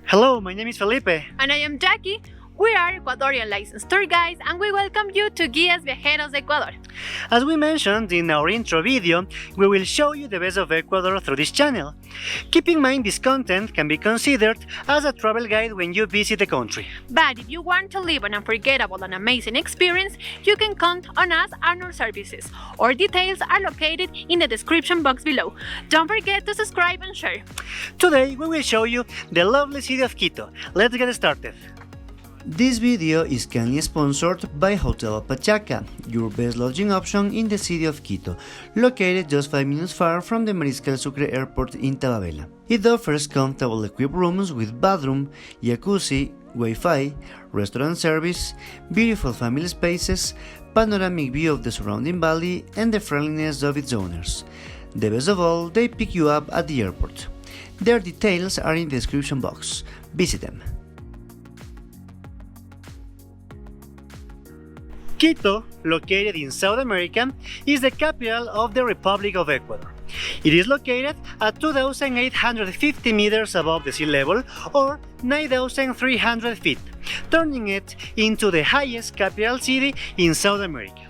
Hello, my name is Felipe. And I am Jackie. We are Ecuadorian licensed tour guides and we welcome you to Guías Viajeros Ecuador. As we mentioned in our intro video, we will show you the best of Ecuador through this channel. Keep in mind this content can be considered as a travel guide when you visit the country. But if you want to live an unforgettable and amazing experience, you can count on us and our services. Our details are located in the description box below. Don't forget to subscribe and share. Today we will show you the lovely city of Quito. Let's get started. This video is kindly sponsored by Hotel ALPACHACA, your best lodging option in the city of Quito, located just 5 minutes far from the Mariscal Sucre Airport in Tababela. It offers comfortable equipped rooms with bathroom, jacuzzi, Wi-Fi, restaurant service, beautiful family spaces, panoramic view of the surrounding valley, and the friendliness of its owners. The best of all, they pick you up at the airport. Their details are in the description box. Visit them. Quito, located in South America, is the capital of the Republic of Ecuador. It is located at 2,850 meters above the sea level, or 9,300 feet, turning it into the highest capital city in South America.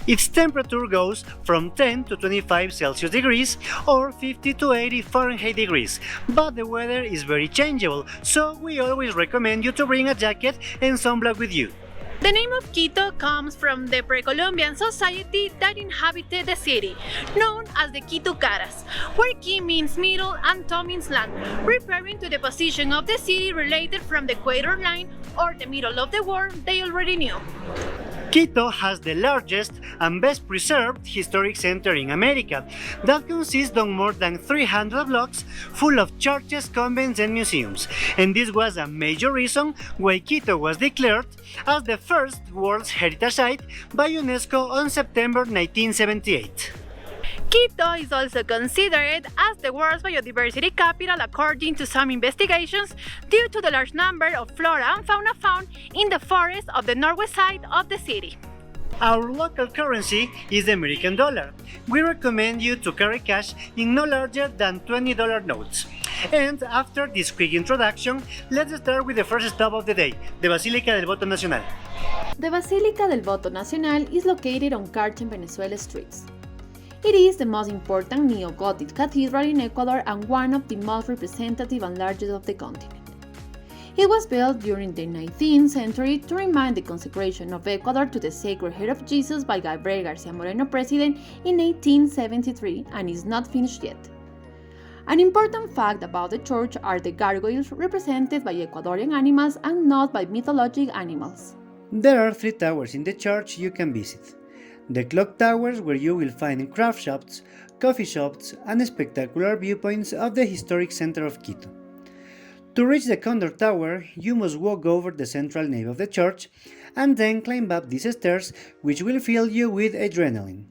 Its temperature goes from 10 to 25 Celsius degrees or 50 to 80 Fahrenheit degrees, but the weather is very changeable, so we always recommend you to bring a jacket and sunblock with you. The name of Quito comes from the pre-Columbian society that inhabited the city, known as the Quito Caras, where Qui means middle and To means land, referring to the position of the city related from the equator line or the middle of the world they already knew. Quito has the largest and best preserved historic center in America that consists of more than 300 blocks full of churches, convents, and museums, and this was a major reason why Quito was declared as the first World Heritage Site by UNESCO on September 1978. Quito is also considered as the world's biodiversity capital according to some investigations due to the large number of flora and fauna found in the forests of the northwest side of the city. Our local currency is the American dollar. We recommend you to carry cash in no larger than $20 notes. And after this quick introduction, let's start with the first stop of the day, the Basílica del Voto Nacional. The Basílica del Voto Nacional is located on Carchen, Venezuela streets. It is the most important neo-Gothic cathedral in Ecuador and one of the most representative and largest of the continent. It was built during the 19th century to remind the consecration of Ecuador to the Sacred Heart of Jesus by Gabriel García Moreno President in 1873 and is not finished yet. An important fact about the church are the gargoyles represented by Ecuadorian animals and not by mythological animals. There are 3 towers in the church you can visit. The clock towers, where you will find craft shops, coffee shops, and spectacular viewpoints of the Historic Center of Quito. To reach the Condor Tower, you must walk over the central nave of the church and then climb up these stairs, which will fill you with adrenaline.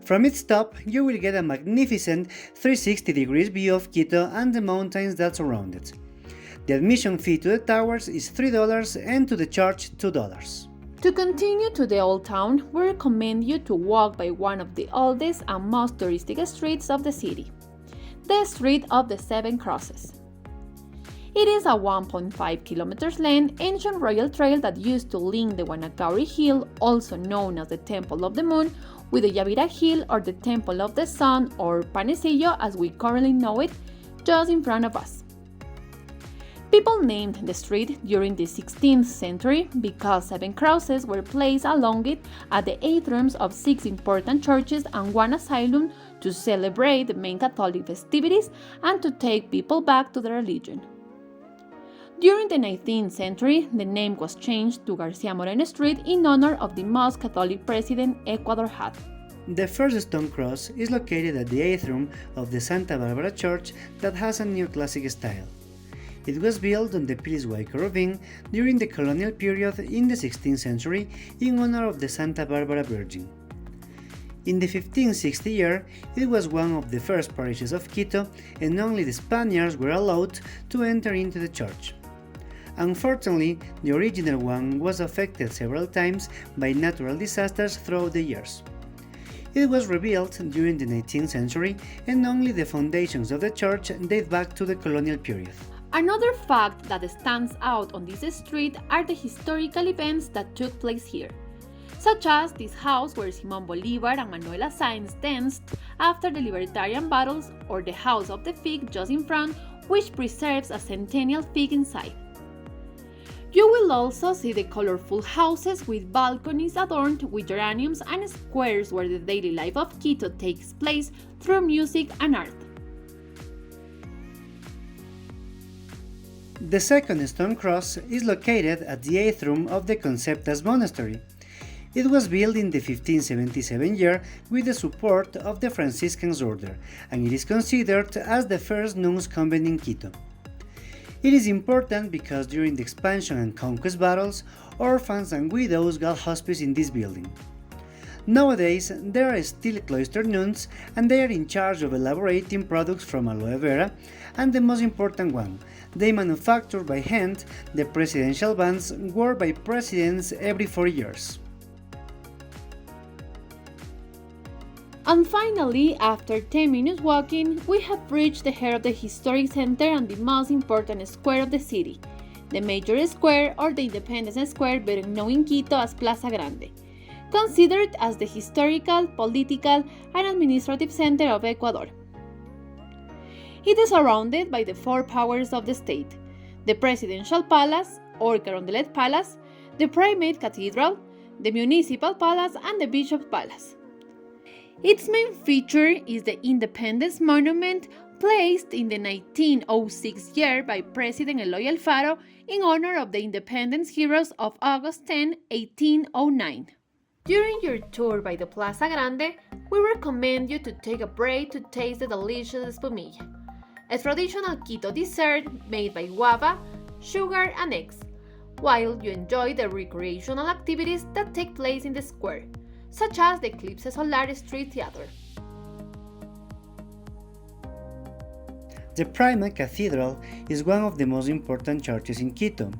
From its top, you will get a magnificent 360 degrees view of Quito and the mountains that surround it. The admission fee to the towers is $3 and to the church $2. To continue to the Old Town, we recommend you to walk by one of the oldest and most touristic streets of the city, the Street of the Seven Crosses. It is a 1.5 kilometers length ancient royal trail that used to link the Guanacauri Hill, also known as the Temple of the Moon, with the Yavira Hill or the Temple of the Sun, or Panecillo as we currently know it, just in front of us. People named the street during the 16th century because 7 crosses were placed along it at the atriums of 6 important churches and one asylum to celebrate the main Catholic festivities and to take people back to their religion. During the 19th century, the name was changed to García Moreno Street in honor of the most Catholic president Ecuador had. The first stone cross is located at the atrium of the Santa Barbara Church that has a neoclassic style. It was built on the Pilisway Rovine during the colonial period in the 16th century in honor of the Santa Barbara Virgin. In the 1560 year, it was one of the first parishes of Quito and only the Spaniards were allowed to enter into the church. Unfortunately, the original one was affected several times by natural disasters throughout the years. It was rebuilt during the 19th century and only the foundations of the church date back to the colonial period. Another fact that stands out on this street are the historical events that took place here, such as this house where Simón Bolívar and Manuela Sáenz danced after the libertarian battles, or the House of the Fig just in front, which preserves a centennial fig inside. You will also see the colorful houses with balconies adorned with geraniums and squares where the daily life of Quito takes place through music and art. The second stone cross is located at the 8th room of the Concepción Monastery. It was built in the 1577 year with the support of the Franciscan order, and it is considered as the first nuns convent in Quito. It is important because during the expansion and conquest battles, orphans and widows got hospice in this building. Nowadays, there are still cloistered nuns, and they are in charge of elaborating products from aloe vera, and the most important one, they manufacture by hand the presidential bands worn by presidents every 4 years. And finally, after 10 minutes walking, we have reached the heart of the Historic Center and the most important square of the city, the Major Square, or the Independence Square, better known in Quito as Plaza Grande, considered as the historical, political, and administrative center of Ecuador. It is surrounded by the four powers of the state: the Presidential Palace, or Carondelet Palace, the Primate Cathedral, the Municipal Palace, and the Bishop's Palace. Its main feature is the Independence Monument, placed in the 1906 year by President Eloy Alfaro in honor of the independence heroes of August 10, 1809. During your tour by the Plaza Grande, we recommend you to take a break to taste the delicious espumilla, a traditional Quito dessert made by guava, sugar, and eggs, while you enjoy the recreational activities that take place in the square, such as the Eclipse Solar Street Theater. The Primate Cathedral is one of the most important churches in Quito.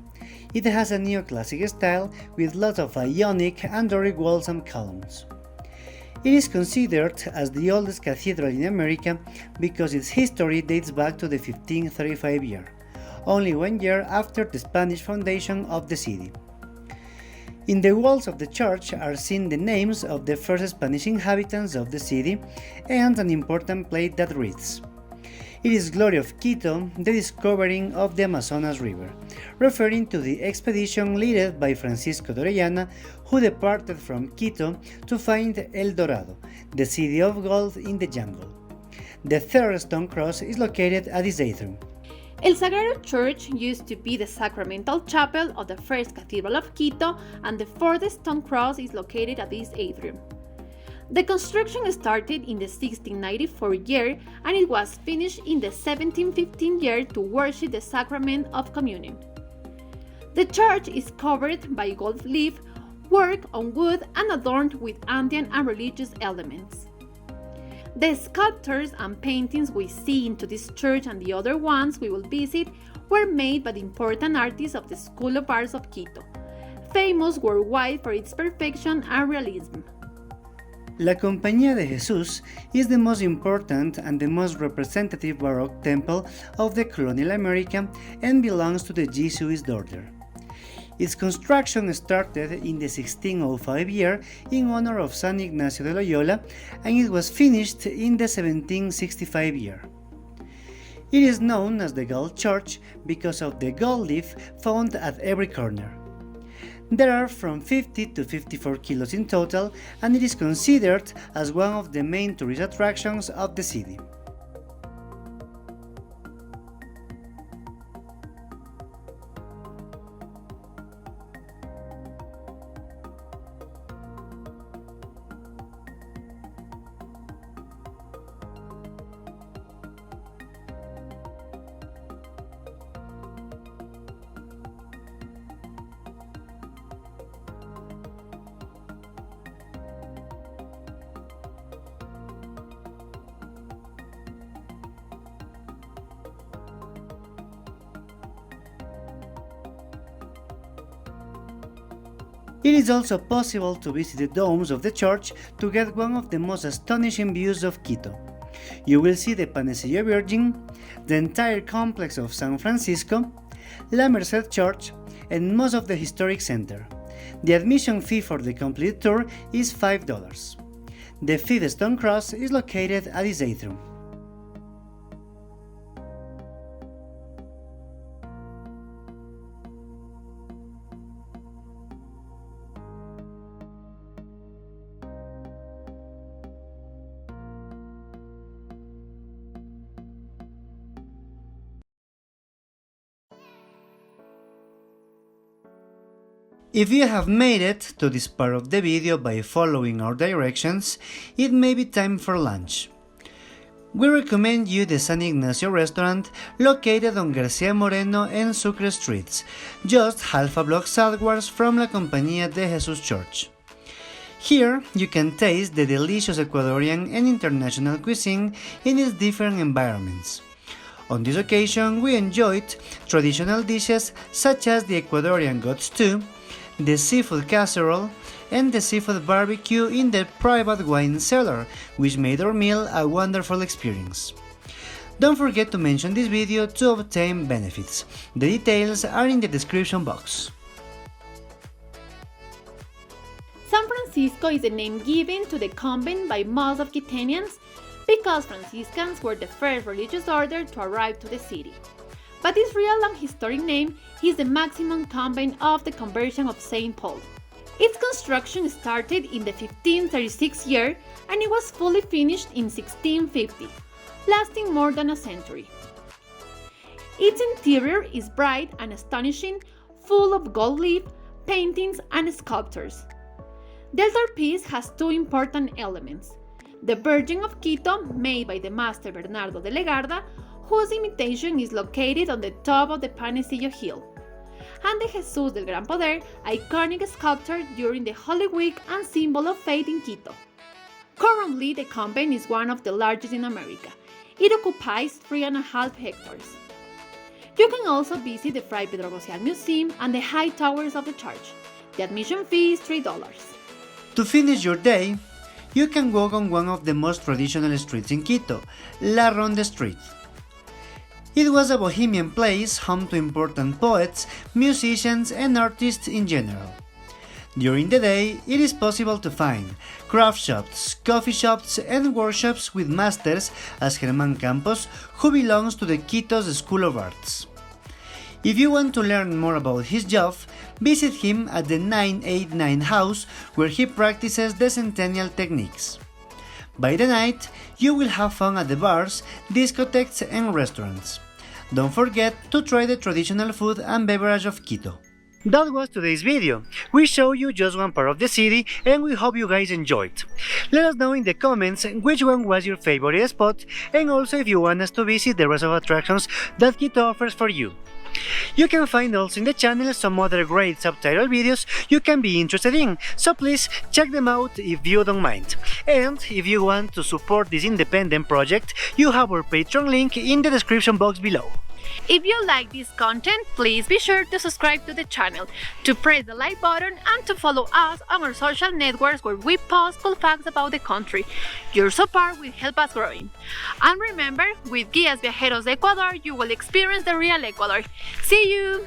It has a neoclassic style with lots of Ionic and Doric walls and columns. It is considered as the oldest cathedral in America because its history dates back to the 1535 year, only 1 year after the Spanish foundation of the city. In the walls of the church are seen the names of the first Spanish inhabitants of the city and an important plate that reads, "It is glory of Quito, the discovering of the Amazonas River," referring to the expedition led by Francisco de Orellana, who departed from Quito to find El Dorado, the city of gold in the jungle. The third stone cross is located at its atrium. El Sagrario Church used to be the sacramental chapel of the first cathedral of Quito, and the fourth stone cross is located at this atrium. The construction started in the 1694 year, and it was finished in the 1715 year to worship the sacrament of communion. The church is covered by gold leaf work on wood and adorned with Andean and religious elements. The sculptures and paintings we see into this church and the other ones we will visit were made by the important artists of the School of Arts of Quito, famous worldwide for its perfection and realism. La Compañía de Jesús is the most important and the most representative Baroque temple of the colonial America and belongs to the Jesuit order. Its construction started in the 1605 year in honor of San Ignacio de Loyola, and it was finished in the 1765 year. It is known as the Gold Church because of the gold leaf found at every corner. There are from 50 to 54 kilos in total, and it is considered as one of the main tourist attractions of the city. It is also possible to visit the domes of the church to get one of the most astonishing views of Quito. You will see the Panecillo Virgin, the entire complex of San Francisco, La Merced Church, and most of the Historic Center. The admission fee for the complete tour is $5. The fifth stone cross is located at this atrium. If you have made it to this part of the video by following our directions, it may be time for lunch. We recommend you the San Ignacio Restaurant located on Garcia Moreno and Sucre Streets, just half a block southwards from La Compañía Church. Here, you can taste the delicious Ecuadorian and international cuisine in its different environments. On this occasion, we enjoyed traditional dishes such as the Ecuadorian goat stew, the seafood casserole, and the seafood barbecue in the private wine cellar, which made our meal a wonderful experience. Don't forget to mention this video to obtain benefits. The details are in the description box. San Francisco is the name given to the convent by most of Quiteñans because Franciscans were the first religious order to arrive to the city. But its real and historic name is the Maximum Convent of the Conversion of St. Paul. Its construction started in the 1536 year and it was fully finished in 1650, lasting more than a century. Its interior is bright and astonishing, full of gold leaf, paintings, and sculptures. The altarpiece has two important elements: the Virgin of Quito, made by the master Bernardo de Legarda, whose imitation is located on the top of the Panecillo Hill, and the Jesus del Gran Poder, iconic sculpture during the Holy Week and symbol of faith in Quito. Currently, the convent is one of the largest in America. It occupies 3.5 hectares. You can also visit the Fray Pedro Gocial Museum and the high towers of the church. The admission fee is $3. To finish your day, you can walk on one of the most traditional streets in Quito, La Ronda Street. It was a bohemian place home to important poets, musicians, and artists in general. During the day, it is possible to find craft shops, coffee shops, and workshops with masters as Germán Campos, who belongs to the Quito's School of Arts. If you want to learn more about his job, visit him at the 989 house where he practices the centennial techniques. By the night, you will have fun at the bars, discotheques, and restaurants. Don't forget to try the traditional food and beverage of Quito. That was today's video. We show you just one part of the city and we hope you guys enjoyed. Let us know in the comments which one was your favorite spot and also if you want us to visit the rest of attractions that Quito offers for you. You can find also in the channel some other great subtitle videos you can be interested in, so please check them out if you don't mind. And if you want to support this independent project, you have our Patreon link in the description box below. If you like this content, please be sure to subscribe to the channel, to press the like button, and to follow us on our social networks where we post cool facts about the country. Your support will help us growing. And remember, with Guías Viajeros Ecuador, you will experience the real Ecuador. See you!